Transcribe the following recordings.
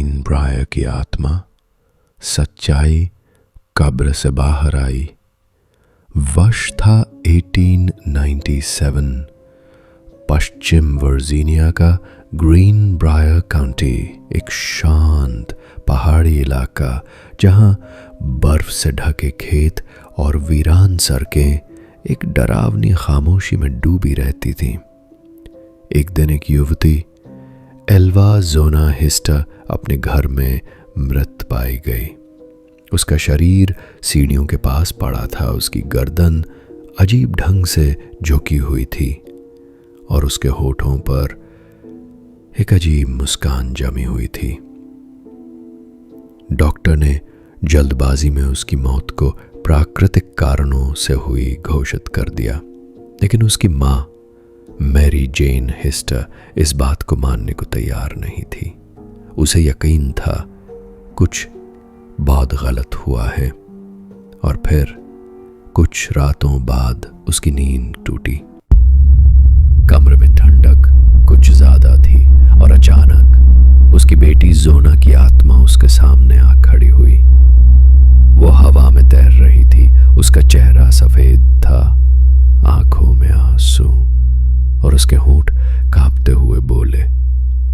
Green briar की आत्मा सच्चाई कब्र से बाहर आई। वर्ष था 1897। पश्चिम वर्जीनिया का ग्रीन ब्रायर काउंटी, एक शांत पहाड़ी इलाका जहां बर्फ से ढके खेत और वीरान सड़कें एक डरावनी खामोशी में डूबी रहती थीं। एक दिन एक युवती एल्वा जोना हिस्टर अपने घर में मृत पाई गई। उसका शरीर सीढ़ियों के पास पड़ा था, उसकी गर्दन अजीब ढंग से झुकी हुई थी और उसके होठों पर एक अजीब मुस्कान जमी हुई थी। डॉक्टर ने जल्दबाजी में उसकी मौत को प्राकृतिक कारणों से हुई घोषित कर दिया, लेकिन उसकी मां मैरी जेन हिस्टर इस बात को मानने को तैयार नहीं थी। उसे यकीन था कुछ बहुत गलत हुआ है। और फिर कुछ रातों बाद उसकी नींद टूटी। कमरे में ठंडक कुछ ज्यादा थी और अचानक उसकी बेटी जोना की आत्मा उसके सामने आ खड़ी हुई। वो हवा में तैर रही थी, उसका चेहरा सफेद था, आंखों में आंसू, और उसके होंठ कांपते हुए बोले,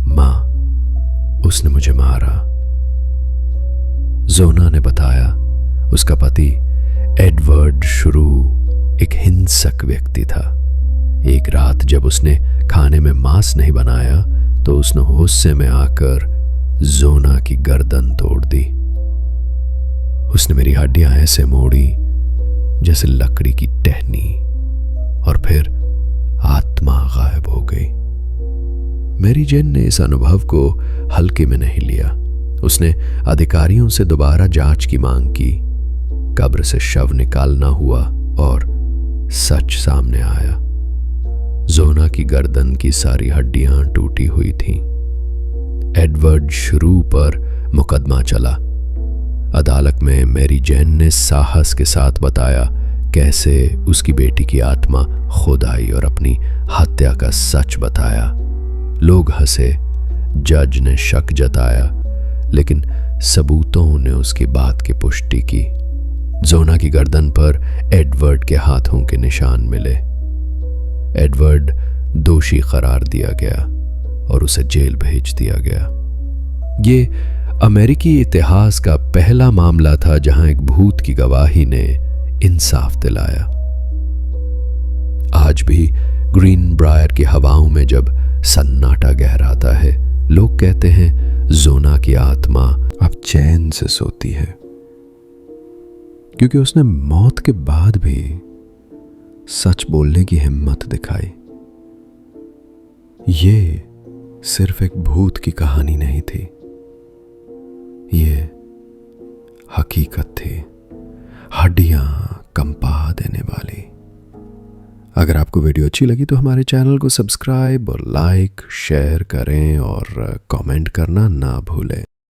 मां, उसने मुझे मारा। जोना ने बताया उसका पति एडवर्ड शुरू एक हिंसक व्यक्ति था। एक रात जब उसने खाने में मांस नहीं बनाया तो उसने गुस्से में आकर जोना की गर्दन तोड़ दी। उसने मेरी हड्डियां ऐसे मोड़ी जैसे लकड़ी की टहनी, और फिर आत्मा गायब हो गई। मैरी जेन ने इस अनुभव को हल्के में नहीं लिया। उसने अधिकारियों से दोबारा जांच की मांग की। कब्र से शव निकालना हुआ और सच सामने आया। जोना की गर्दन की सारी हड्डियां टूटी हुई थीं। एडवर्ड शुरू पर मुकदमा चला। अदालत में मैरी जेन ने साहस के साथ बताया कैसे उसकी बेटी की आत्मा खुद आई और अपनी हत्या का सच बताया। लोग हंसे, जज ने शक जताया, लेकिन सबूतों ने उसकी बात की पुष्टि की। जोना की गर्दन पर एडवर्ड के हाथों के निशान मिले। एडवर्ड दोषी करार दिया गया और उसे जेल भेज दिया गया। ये अमेरिकी इतिहास का पहला मामला था जहां एक भूत की गवाही ने इंसाफ दिलाया। आज भी ग्रीन ब्रायर की हवाओं में जब सन्नाटा गहराता है, लोग कहते हैं जोना की आत्मा अब चैन से सोती है, क्योंकि उसने मौत के बाद भी सच बोलने की हिम्मत दिखाई। ये सिर्फ एक भूत की कहानी नहीं थी, ये हकीकत थी, हड्डियां कंपा देने वाली। अगर आपको वीडियो अच्छी लगी तो हमारे चैनल को सब्सक्राइब और लाइक शेयर करें और कमेंट करना ना भूलें।